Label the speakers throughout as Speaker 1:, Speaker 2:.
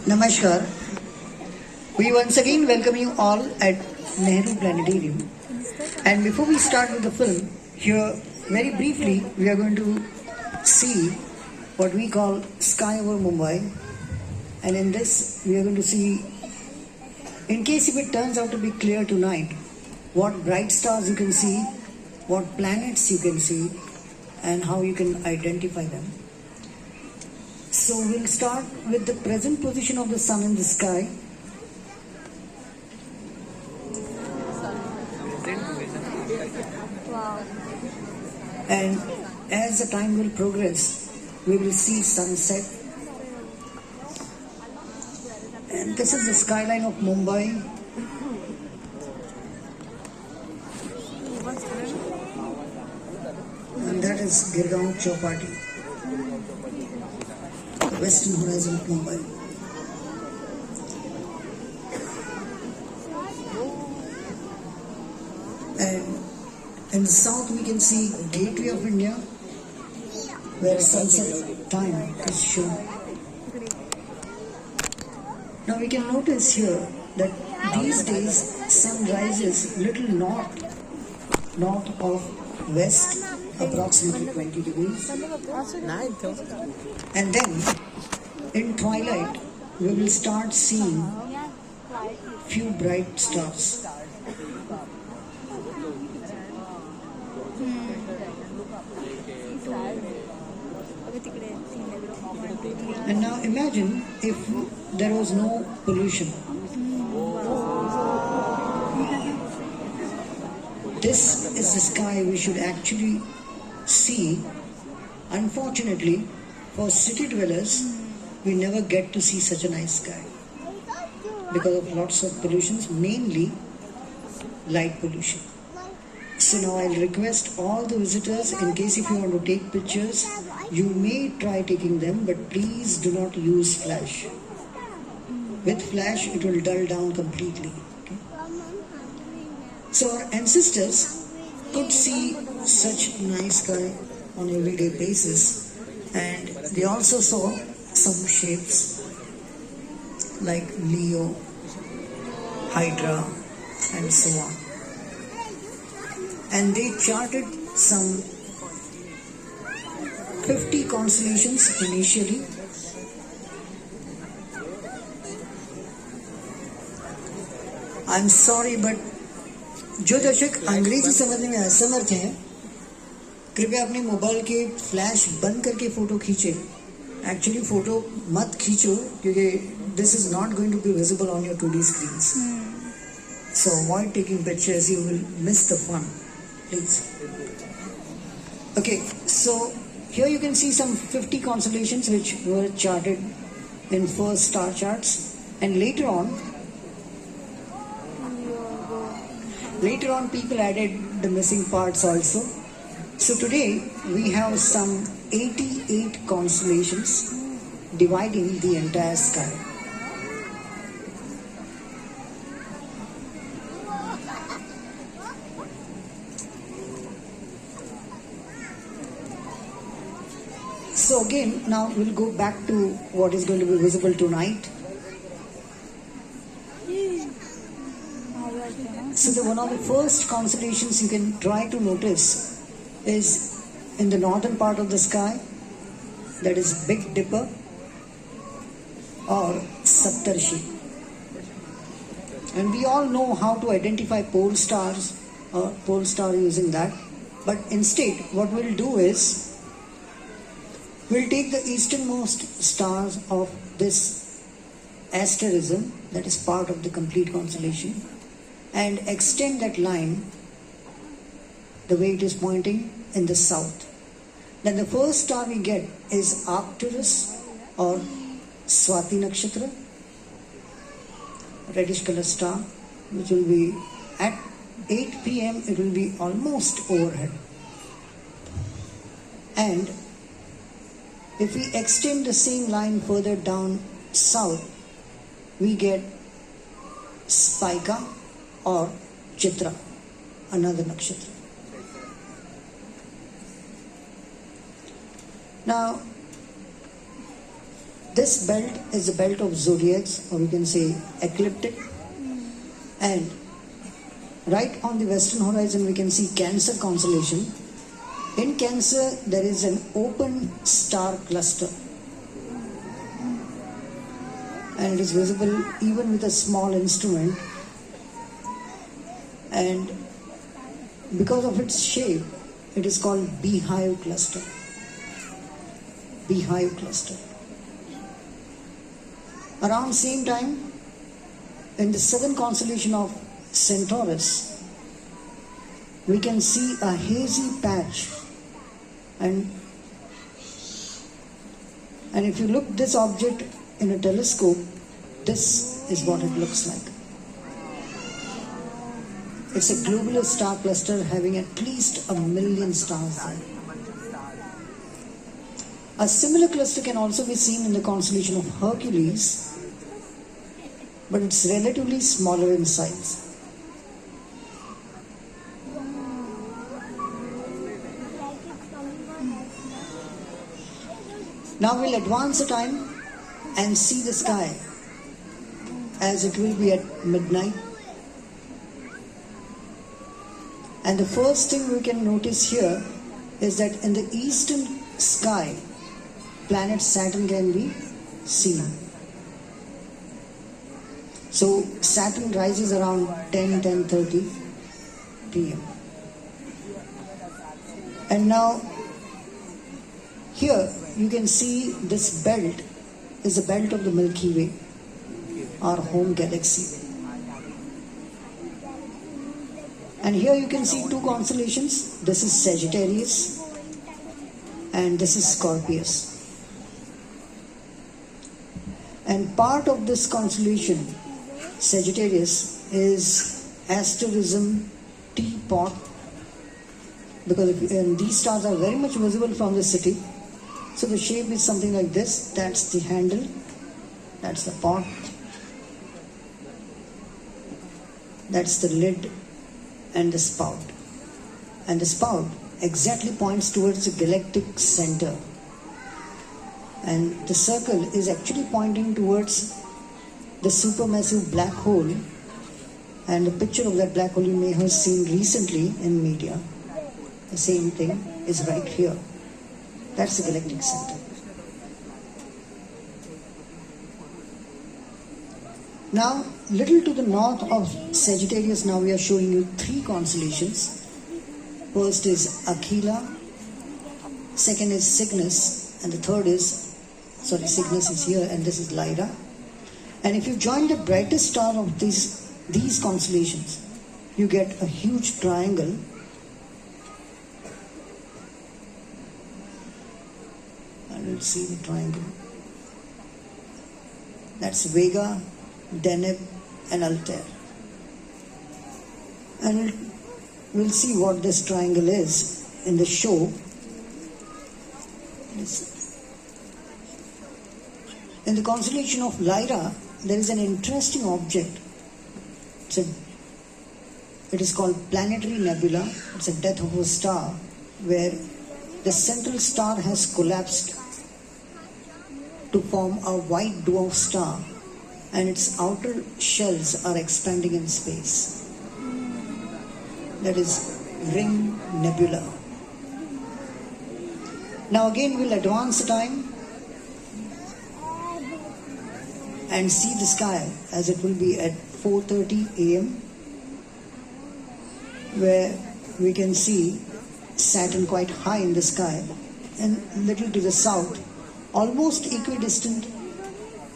Speaker 1: Namaskar. We once again welcome you all at Neharu Planetarium. And before we start with the film, here very briefly we are going to see what we call sky over Mumbai. And in this we are going to see, in case if it turns out to be clear tonight, what bright stars you can see, what planets you can see, and how you can identify them. So we'll start with the present position of the sun in the sky.
Speaker 2: Wow.
Speaker 1: And as the time will progress, we will see sunset. And this is the skyline of Mumbai. And that is Girgaon Chowpatty, the western horizon of Mumbai. And in the south we can see Gateway of India, where sunset time is shown. Now we can notice here that these days sun rises little north of west, approximately 20 degrees. And then in twilight we will start seeing few bright stars. And now imagine if there was no pollution. This is the sky we should actually see. Unfortunately, for city dwellers, we never get to see such a nice sky because of lots of pollutions, mainly light pollution. So now I'll request all the visitors, in case if you want to take pictures, you may try taking them, but please do not use flash. With flash, it will dull down completely. Okay? So our ancestors could see such nice sky on everyday basis, and they also saw some shapes like Leo, Hydra, and so on. And they charted some 50 constellations initially. I'm sorry, but जो दर्शक अंग्रेजी समझने में असमर्थ हैं, कृपया अपने mobile के फ्लैश बंद करके फोटो खींचे. एक्चुअली फोटो मत खींचो क्योंकि this is not going to be visible on your 2D screens. So avoid taking pictures, you will miss the fun. Please. Okay, so here you can see some 50 constellations which were charted in first star charts, and later on people added the missing parts also. So today we have some 88 constellations dividing the entire sky. So again, now we'll go back to what is going to be visible tonight. So one of the first constellations you can try to notice is in the northern part of the sky, that is Big Dipper or Saptarshi. And we all know how to identify pole stars or pole star using that. But instead, what we'll do is, we'll take the easternmost stars of this asterism, that is part of the complete constellation, and extend that line the way it is pointing in the south. Then the first star we get is Arcturus or Swati Nakshatra, reddish color star, which will be at 8 p.m. it will be almost overhead. And if we extend the same line further down south, we get Spica or Chitra, another nakshatra. Now, This belt is the belt of zodiacs, or you can say ecliptic. And right on the western horizon we can see Cancer constellation. In Cancer there is an open star cluster, and it is visible even with a small instrument, and because of its shape it is called beehive cluster. Beehive cluster. Around same time, in the southern constellation of Centaurus, we can see a hazy patch, and if you look this object in a telescope, this is what it looks like. It's a globular star cluster having at least 1 million stars there. A similar cluster can also be seen in the constellation of Hercules, but it's relatively smaller in size. Now we'll advance the time and see the sky as it will be at midnight. And the first thing we can notice here is that in the eastern sky, planet Saturn can be seen. So Saturn rises around 10:30 p.m. And now here you can see this belt is the belt of the Milky Way, our home galaxy. And here you can see two constellations. This is Sagittarius and this is Scorpius. And part of this constellation, Sagittarius, is asterism teapot, because these stars are very much visible from the city. So the shape is something like this. That's the handle, that's the pot, that's the lid and the spout. And the spout exactly points towards the galactic center. And the circle is actually pointing towards the supermassive black hole, and the picture of that black hole you may have seen recently in media. The same thing is right here. That's the galactic center. Now, little to the north of Sagittarius, now we are showing you three constellations. First is Aquila, second is Cygnus, and the third is, Cygnus is here, and this is Lyra. And if you join the brightest star of these constellations, you get a huge triangle. And we'll see the triangle. That's Vega, Deneb, and Altair. And we'll see what this triangle is in the show. In the constellation of Lyra, there is an interesting object. It is called Planetary Nebula. It's a death of a star where the central star has collapsed to form a white dwarf star, and its outer shells are expanding in space. That is Ring Nebula. Now again we'll advance the time and see the sky as it will be at 4:30 a.m. where we can see Saturn quite high in the sky, and little to the south, almost equidistant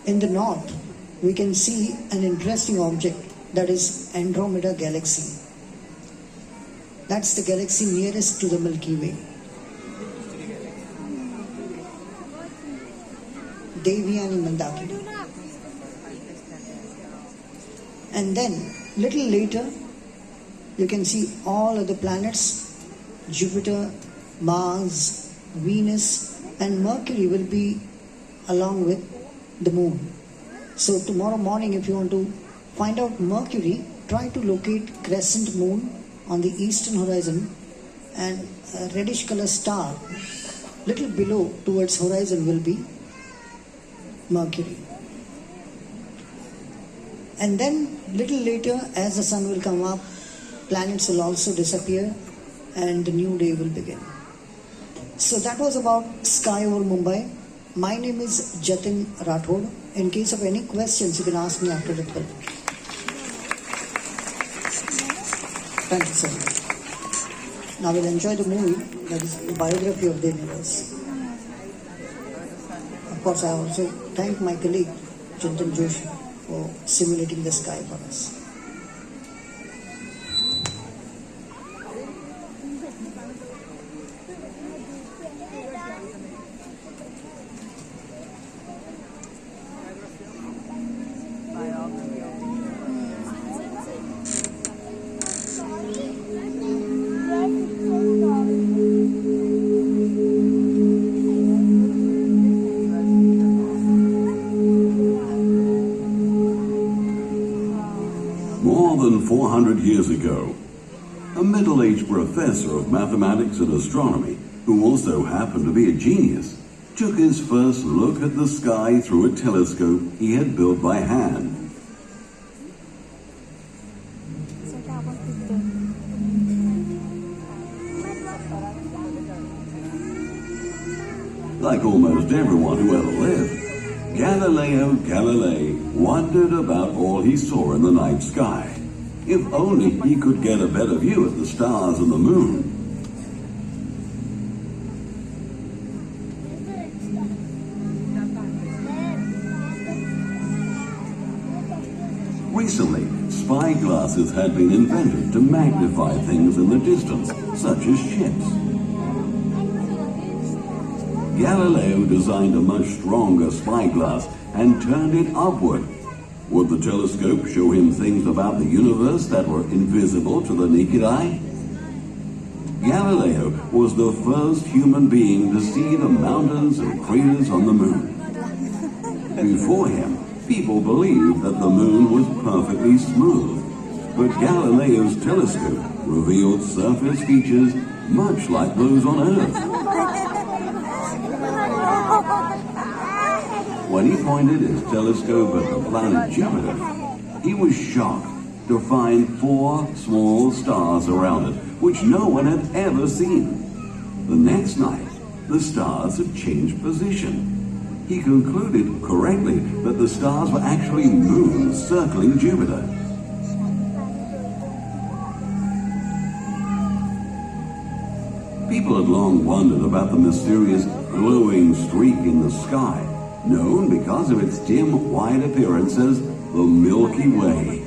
Speaker 1: in the north, we can see an interesting object, that is Andromeda Galaxy. That's the galaxy nearest to the Milky Way. Devyani Mandakini. And then, little later, you can see all of the planets, Jupiter, Mars, Venus, and Mercury will be along with the moon. So tomorrow morning, if you want to find out Mercury, try to locate crescent moon on the eastern horizon, and a reddish color star little below towards horizon will be Mercury. And then little later, as the sun will come up, planets will also disappear and the new day will begin. So that was about sky over Mumbai. My name is Jatin Rathod. In case of any questions, you can ask me after the film. Thank you so much. Now we'll enjoy the movie, that is Biography of the Universe. Of course, I also thank my colleague, Chintan Joshi, for simulating the sky for us.
Speaker 2: More than 400 years ago, a middle-aged professor of mathematics and astronomy, who also happened to be a genius, took his first look at the sky through a telescope he had built by hand. Like almost everyone who ever lived, Galileo Galilei wondered about all he saw in the night sky. If only he could get a better view of the stars and the moon. Recently, spyglasses had been invented to magnify things in the distance, such as ships. Galileo designed a much stronger spyglass and turned it upward. Would the telescope show him things about the universe that were invisible to the naked eye? Galileo was the first human being to see the mountains and craters on the moon. Before him, people believed that the moon was perfectly smooth, but Galileo's telescope revealed surface features much like those on Earth. When he pointed his telescope at the planet Jupiter, he was shocked to find 4 small stars around it, which no one had ever seen. The next night, the stars had changed position. He concluded correctly that the stars were actually moons circling Jupiter. People had long wondered about the mysterious glowing streak in the sky, known because of its dim white appearance as the Milky Way.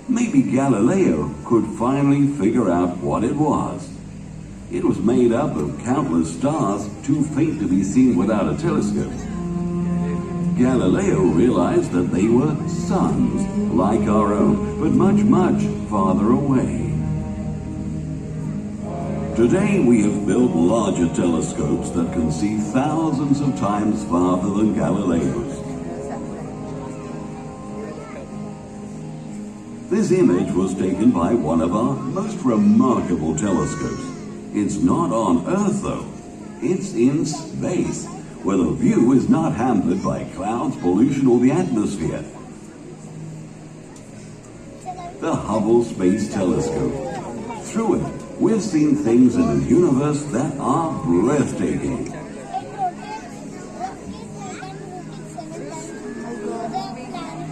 Speaker 2: Maybe Galileo could finally figure out what it was. It was made up of countless stars too faint to be seen without a telescope. Galileo realized that they were suns like our own, but much, much farther away. Today we have built larger telescopes that can see thousands of times farther than Galileo's. This image was taken by one of our most remarkable telescopes. It's not on Earth though, it's in space, where the view is not hampered by clouds, pollution, or the atmosphere. The Hubble Space Telescope. Through it, we've seen things in the universe that are breathtaking.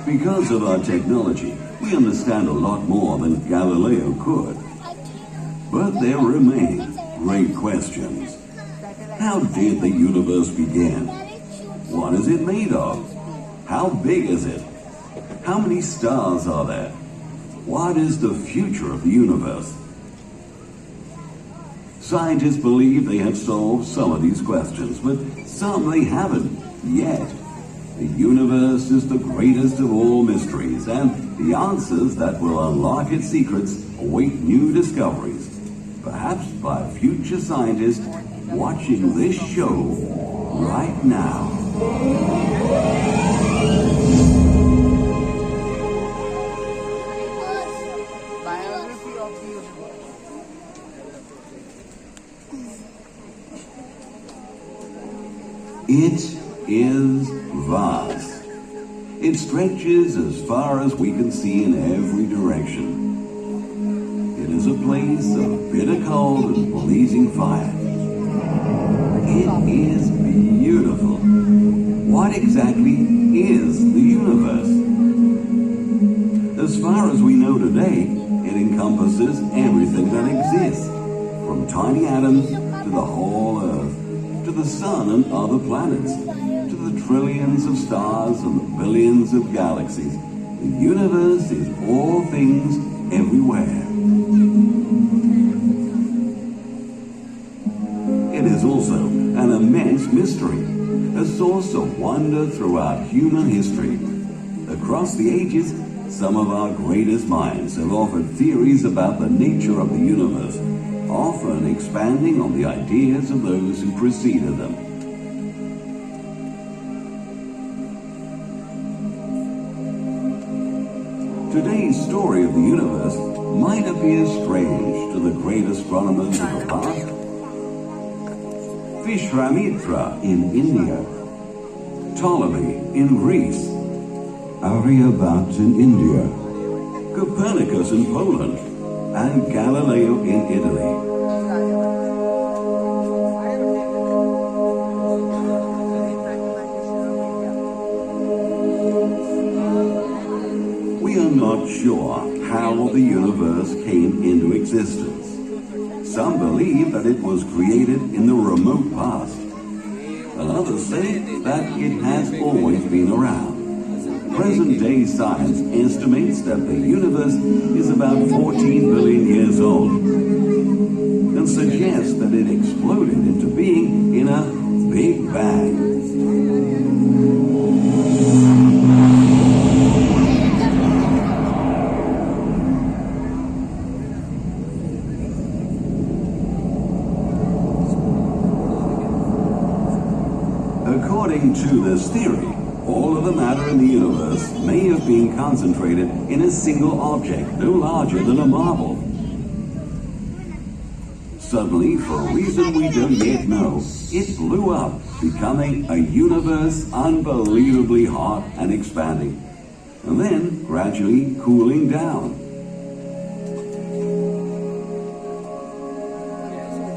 Speaker 2: Because of our technology, we understand a lot more than Galileo could. But there remain great questions. How did the universe begin? What is it made of? How big is it? How many stars are there? What is the future of the universe? Scientists believe they have solved some of these questions, but some they haven't yet. The universe is the greatest of all mysteries, and the answers that will unlock its secrets await new discoveries, perhaps by future scientists watching this show right now.
Speaker 3: Biography of Universe.
Speaker 2: It is vast. It stretches as far as we can see in every direction. It is a place of bitter cold and blazing fire. It is beautiful. What exactly is the universe? As far as we know today, it encompasses everything that exists, from tiny atoms to the whole Earth, to the Sun and other planets, to the trillions of stars and the billions of galaxies. The universe is all things everywhere. It is also an immense mystery, a source of wonder throughout human history. Across the ages, some of our greatest minds have offered theories about the nature of the universe, often expanding on the ideas of those who preceded them. Today's story of the universe might appear strange to the great astronomers of the past. Vishwamitra in India, Ptolemy in Greece, Aryabhat in India, Copernicus in Poland, and Galileo in Italy. We are not sure how the universe came into existence. Some believe that it was created in the remote past, and others say that it has always been around. Present-day science estimates that the universe is about 14 billion years old and suggests that it exploded into being in a Big Bang. According to this theory, all of the matter in the universe may have been concentrated in a single object, no larger than a marble. Suddenly, for a reason we don't yet know, it blew up, becoming a universe unbelievably hot and expanding, and then gradually cooling down.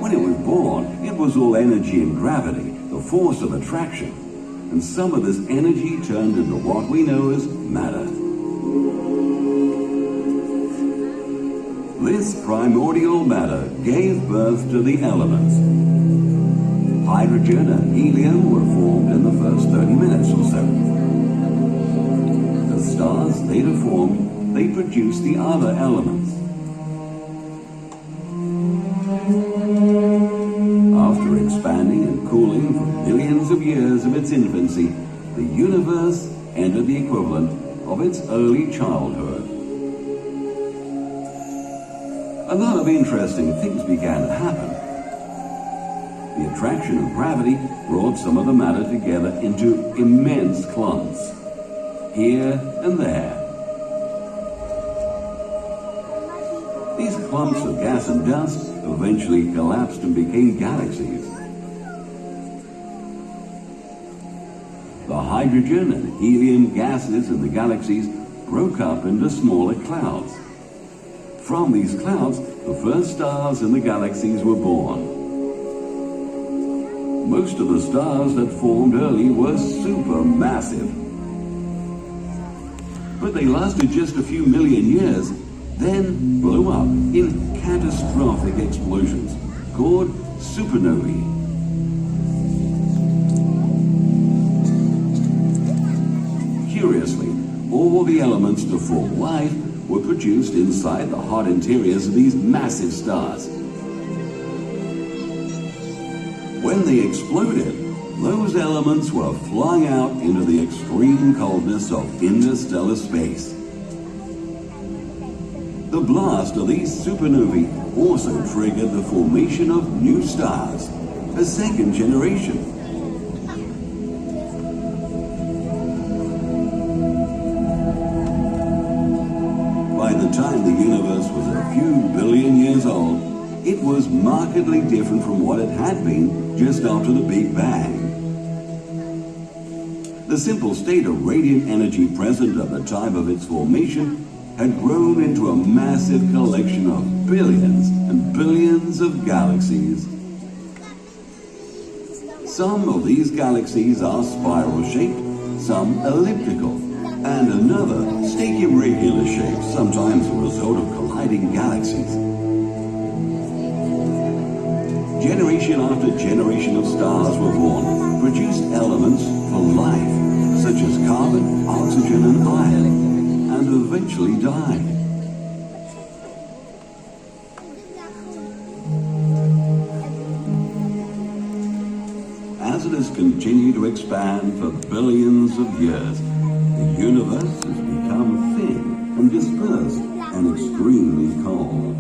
Speaker 2: When it was born, it was all energy and gravity, the force of attraction. And some of this energy turned into what we know as matter. This primordial matter gave birth to the elements. Hydrogen and helium were formed in the first 30 minutes or so. The stars later formed, they produced the other elements. After expanding and cooling for millions of years of its infancy, the universe entered the equivalent of its early childhood. A lot of interesting things began to happen. The attraction of gravity brought some of the matter together into immense clumps, here and there. These clumps of gas and dust eventually collapsed and became galaxies. The hydrogen and helium gases in the galaxies broke up into smaller clouds. From these clouds, the first stars in the galaxies were born. Most of the stars that formed early were supermassive. But they lasted just a few million years, then blew up in catastrophic explosions called supernovae. Curiously, all the elements to form life were produced inside the hot interiors of these massive stars. When they exploded, those elements were flung out into the extreme coldness of interstellar space. The blast of these supernovae also triggered the formation of new stars, a second generation. By the time the universe was a few billion years old, it was markedly different from what it had been just after the Big Bang. The simple state of radiant energy present at the time of its formation had grown into a massive collection of billions and billions of galaxies. Some of these galaxies are spiral-shaped, some elliptical, and another stake irregular shape, sometimes a result of colliding galaxies. Generation after generation of stars were born, produced elements for life, such as carbon, oxygen, and iron, and eventually died. As it has continued to expand for billions of years, the universe has become thin and dispersed and extremely cold.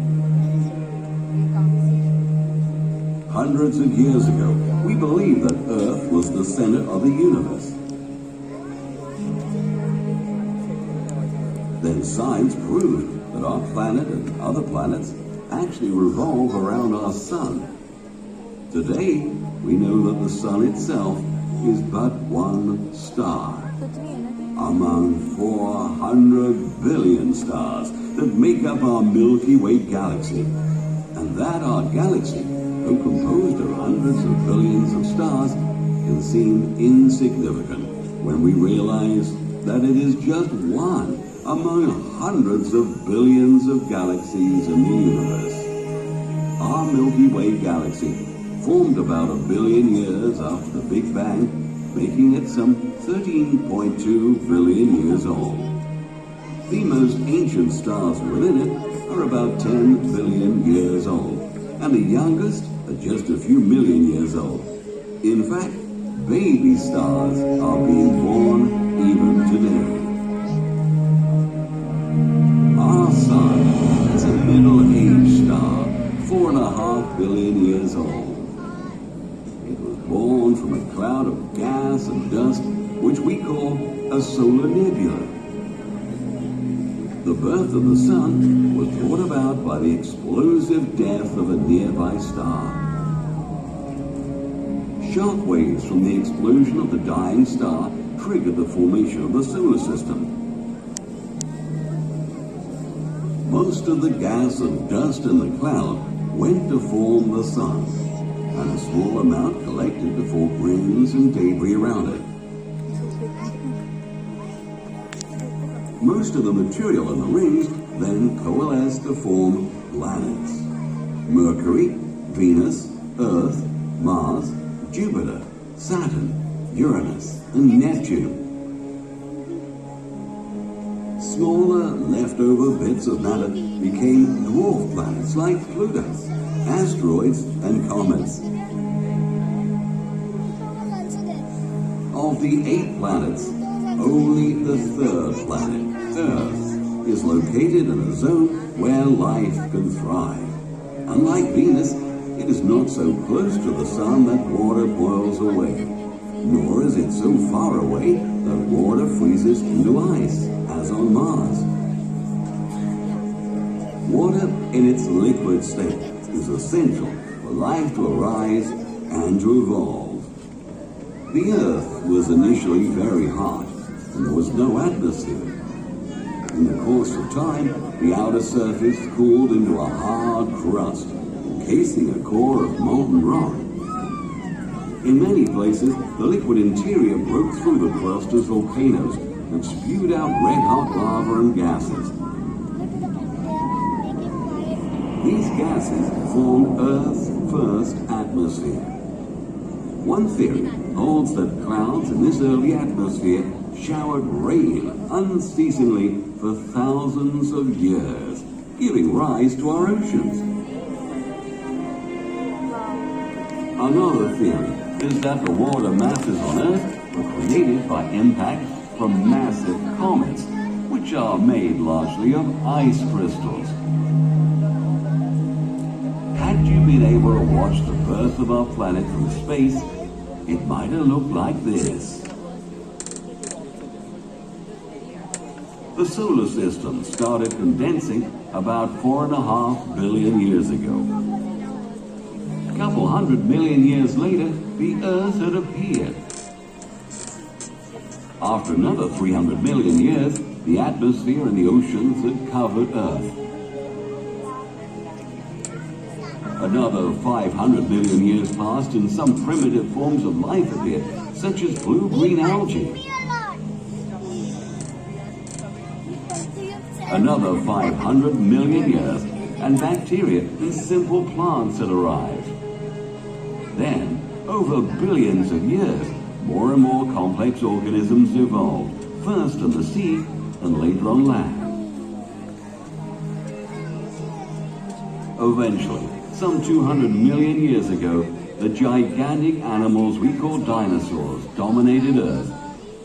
Speaker 2: Hundreds of years ago, we believed that Earth was the center of the universe. Then science proved that our planet and other planets actually revolve around our sun. Today, we know that the sun itself is but one star among 400 billion stars that make up our Milky Way galaxy. And that our galaxy, though composed of hundreds of billions of stars, can seem insignificant when we realize that it is just one among hundreds of billions of galaxies in the universe. Our Milky Way galaxy formed about 1 billion years after the Big Bang, making it some 13.2 billion years old. The most ancient stars within it are about 10 billion years old, and the youngest are just a few million years old. In fact, baby stars are being born even today. Our sun is a middle-aged star, 4.5 billion years old. It was born from a cloud of gas and dust, which we call a solar nebula. The birth of the sun was brought about by the explosive death of a nearby star. Shock waves from the explosion of the dying star triggered the formation of the solar system. Most of the gas and dust in the cloud went to form the sun, and a small amount collected to form rings and debris around it. Most of the material in the rings then coalesced to form planets: Mercury, Venus, Earth, Mars, Jupiter, Saturn, Uranus, and Neptune. Smaller, leftover bits of matter became dwarf planets like Pluto, asteroids, and comets. Of the 8 planets, only the 3rd planet, Earth, is located in a zone where life can thrive. Unlike Venus, it is not so close to the sun that water boils away, nor is it so far away that water freezes into ice, as on Mars. Water in its liquid state is essential for life to arise and to evolve. The Earth was initially very hot, and there was no atmosphere. In the course of time, the outer surface cooled into a hard crust, encasing a core of molten rock. In many places, the liquid interior broke through the crust as volcanoes and spewed out red-hot lava and gases. These gases formed Earth's first atmosphere. One theory holds that clouds in this early atmosphere showered rain unceasingly for thousands of years, giving rise to our oceans. Another theory is that the water masses on Earth were created by impact from massive comets, which are made largely of ice crystals. Had you been able to watch the birth of our planet from space, it might have looked like this. The solar system started condensing about 4.5 billion years ago. A couple 100 million years later, the Earth had appeared. After another 300 million years, the atmosphere and the oceans had covered Earth. Another 500 million years passed and some primitive forms of life appeared, such as blue-green algae. Another 500 million years, and bacteria and simple plants had arrived. Then, over billions of years, more and more complex organisms evolved, first in the sea and later on land. Eventually, some 200 million years ago, the gigantic animals we call dinosaurs dominated Earth,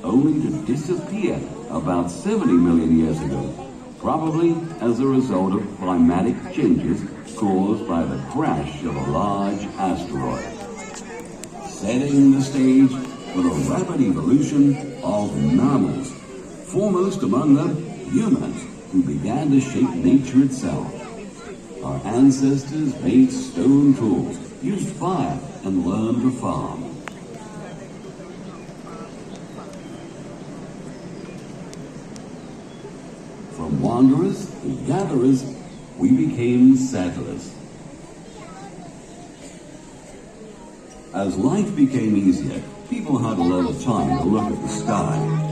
Speaker 2: only to disappear about 70 million years ago, probably as a result of climatic changes caused by the crash of a large asteroid, setting the stage for the rapid evolution of mammals, foremost among them humans, who began to shape nature itself. Our ancestors made stone tools, used fire, and learned to farm. From wanderers and gatherers, we became settlers. As life became easier, people had a lot of time to look at the sky.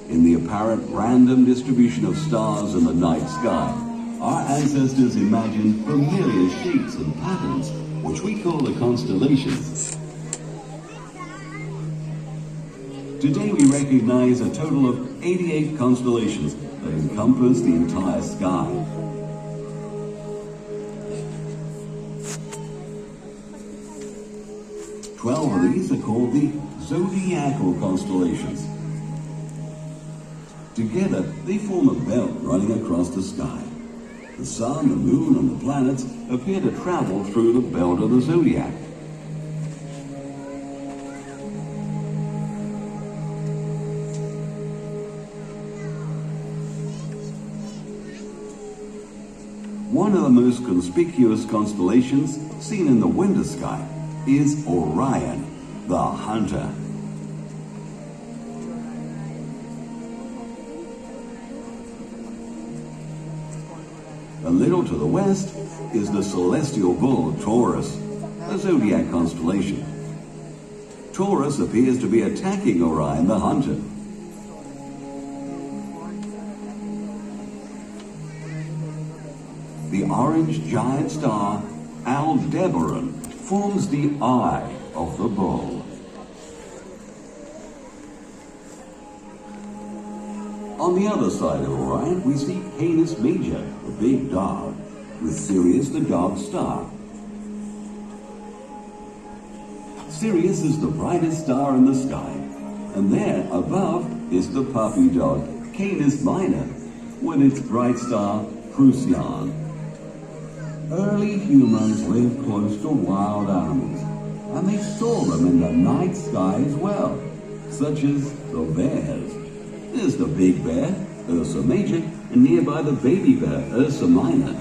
Speaker 2: In the apparent random distribution of stars in the night sky, our ancestors imagined familiar shapes and patterns, which we call the constellations. Today we recognize a total of 88 constellations that encompass the entire sky. 12 of these are called the Zodiacal Constellations. Together, they form a belt running across the sky. The sun, the moon, and the planets appear to travel through the belt of the zodiac. One of the most conspicuous constellations seen in the winter sky is Orion, the Hunter. A little to the west is the celestial bull Taurus, a zodiac constellation. Taurus appears to be attacking Orion, the Hunter. The orange giant star Aldebaran forms the eye of the bull. On the other side of Orion, we see Canis Major, the big dog, with Sirius, the dog star. Sirius is the brightest star in the sky, and there above is the puppy dog, Canis Minor, with its bright star, Procyon. Early humans lived close to wild animals, and they saw them in the night sky as well, such as the bears. There's the big bear, Ursa Major, and nearby the baby bear, Ursa Minor.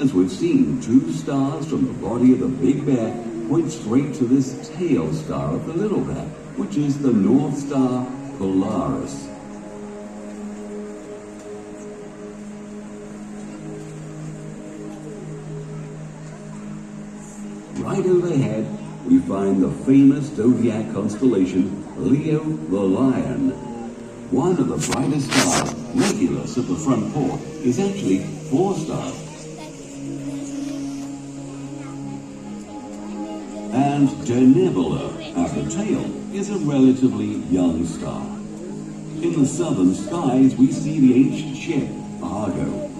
Speaker 2: As we've seen, two stars from the body of the big bear point straight to this tail star of the little bear, which is the North Star Polaris. Right overhead, we find the famous zodiac constellation Leo the Lion. One of the brightest stars, Regulus at the front pole, is actually 4 stars. And Nebula at the tail is a relatively young star. In the southern skies, we see the ancient ship Argo.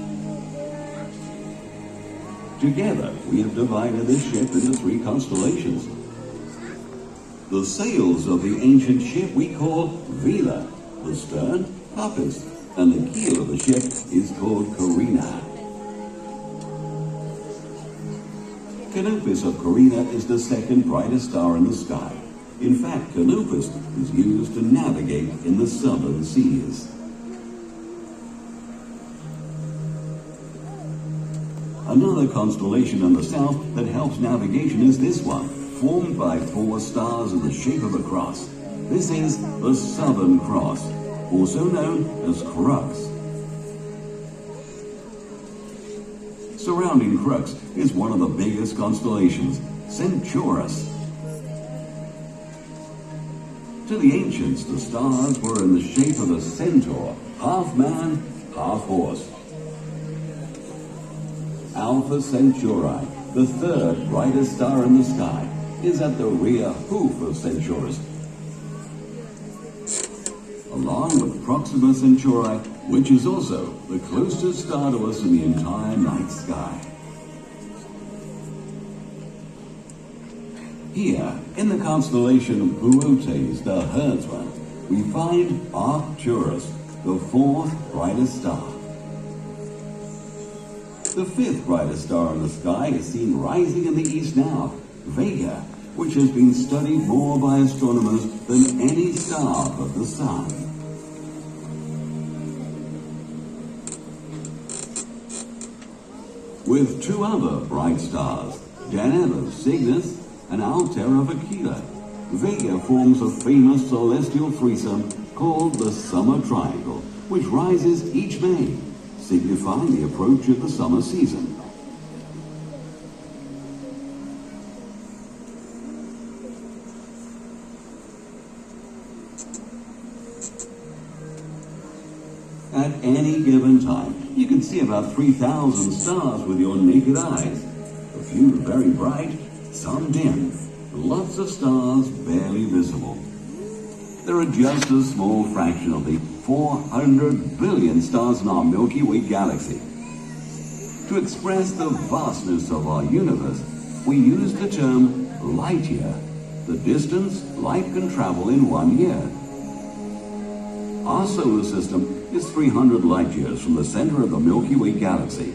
Speaker 2: Together, we have divided this ship into 3 constellations. The sails of the ancient ship we call Vela, the stern, Puppis, and the keel of the ship is called Carina. Canopus of Carina is the second brightest star in the sky. In fact, Canopus is used to navigate in the southern seas. Another constellation in the south that helps navigation is this one, formed by 4 stars in the shape of a cross. This is the Southern Cross, also known as Crux. Surrounding Crux is one of the biggest constellations, Centaurus. To the ancients, the stars were in the shape of a centaur, half man, half horse. Alpha Centauri, the third brightest star in the sky, is at the rear hoof of Centaurus, along with Proxima Centauri, which is also the closest star to us in the entire night sky. Here, in the constellation Boötes, the herdsman, we find Arcturus, the 4th brightest star. The 5th brightest star in the sky is seen rising in the east now, Vega, which has been studied more by astronomers than any star but the Sun. With 2 other bright stars, Deneb of Cygnus and Altair of Aquila, Vega forms a famous celestial threesome called the Summer Triangle, which rises each May, signifying the approach of the summer season. At any given time, you can see about 3,000 stars with your naked eyes. A few very bright, some dim, lots of stars barely visible. There are just a small fraction of the 400 billion stars in our Milky Way galaxy. To express the vastness of our universe, we use the term light year, the distance light can travel in 1 year. Our solar system is 300 light years from the center of the Milky Way galaxy.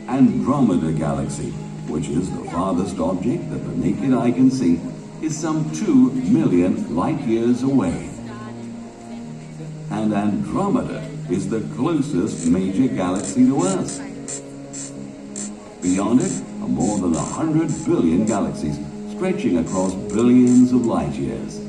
Speaker 2: Andromeda Galaxy, which is the farthest object that the naked eye can see, is some 2 million light years away. And Andromeda is the closest major galaxy to us. Beyond it are more than 100 billion galaxies stretching across billions of light years.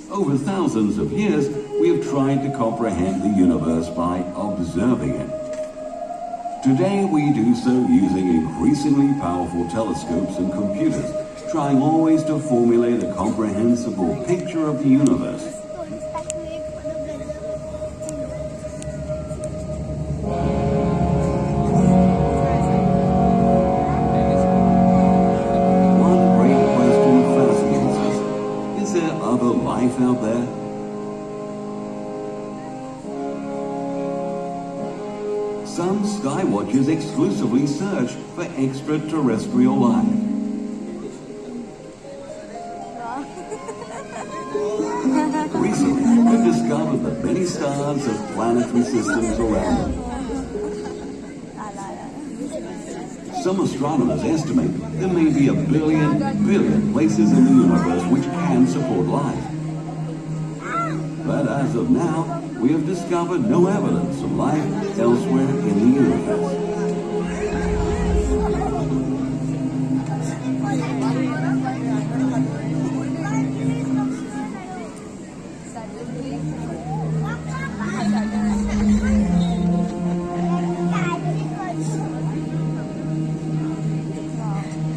Speaker 2: Over thousands of years, we have tried to comprehend the universe by observing it. Today, we do so using increasingly powerful telescopes and computers, trying always to formulate a comprehensible picture of the universe. One great question fascinates us. Is there other life out there? Some sky watchers exclusively search for extraterrestrial life. Recently, we've discovered that many stars have planetary systems around them. Some astronomers estimate there may be 1 billion places in the universe which can support life. But as of now, we have discovered no evidence of life elsewhere in the universe.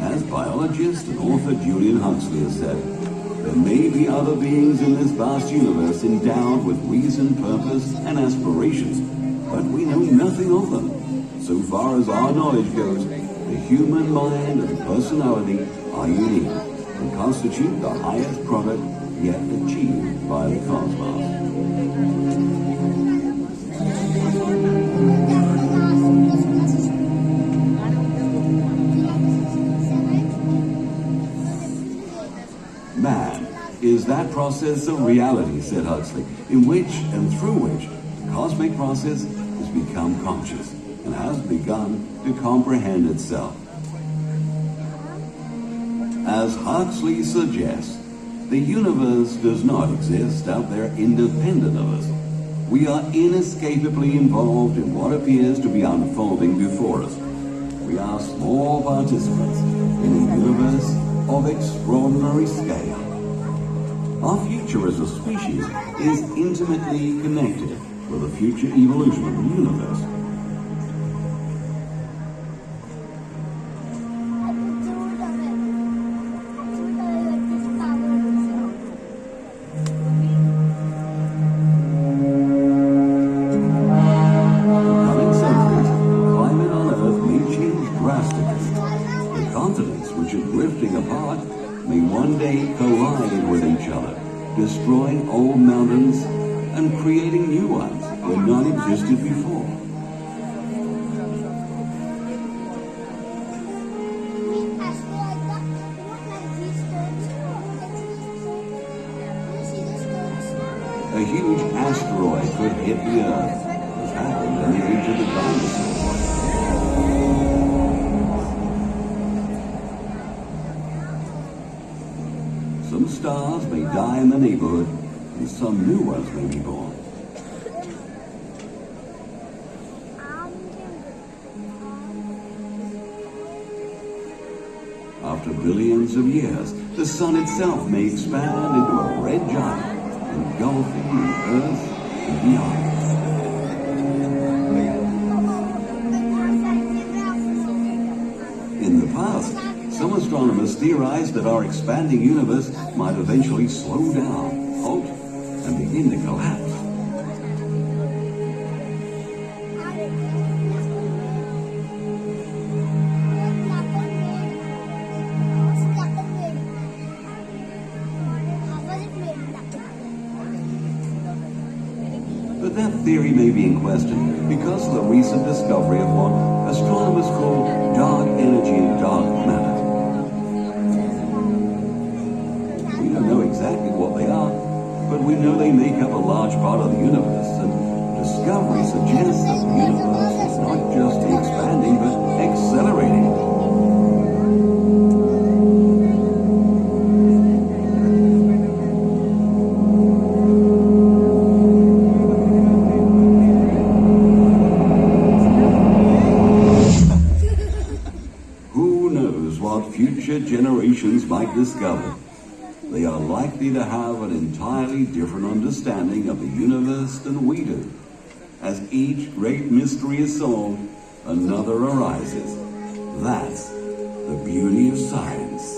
Speaker 2: As biologist and author Julian Huxley has said, there may be other beings in this vast universe endowed with reason, purpose, and aspirations, but we know nothing of them. So far as our knowledge goes, the human mind and personality are unique and constitute the highest product yet achieved by the cosmos. Man is that process of reality, said Huxley, in which and through which the cosmic process has become conscious and has begun to comprehend itself. As Huxley suggests, the universe does not exist out there independent of us. We are inescapably involved in what appears to be unfolding before us. We are small participants in a universe of extraordinary scale. Our future as a species is intimately connected with the future evolution of the universe. Destroying old mountains and creating new ones where none existed before. A huge asteroid could hit the Earth, as happened in the age of the dinosaurs. Some stars may die in the neighborhood, and some new ones may be born. After billions of years, the sun itself may expand into a red giant, engulfing the Earth and beyond. In the past, some astronomers theorized that our expanding universe might eventually slow down, halt, and begin to collapse. But that theory may be in question because of the recent discovery of what astronomers call dark energy and dark matter. We don't know exactly what they are, but we know they make up a large part of the universe, and discovery suggests that the universe is not just expanding, but accelerating. Who knows what future generations might discover? They are likely to have an entirely different understanding of the universe than we do. As each great mystery is solved, another arises. That's the beauty of science.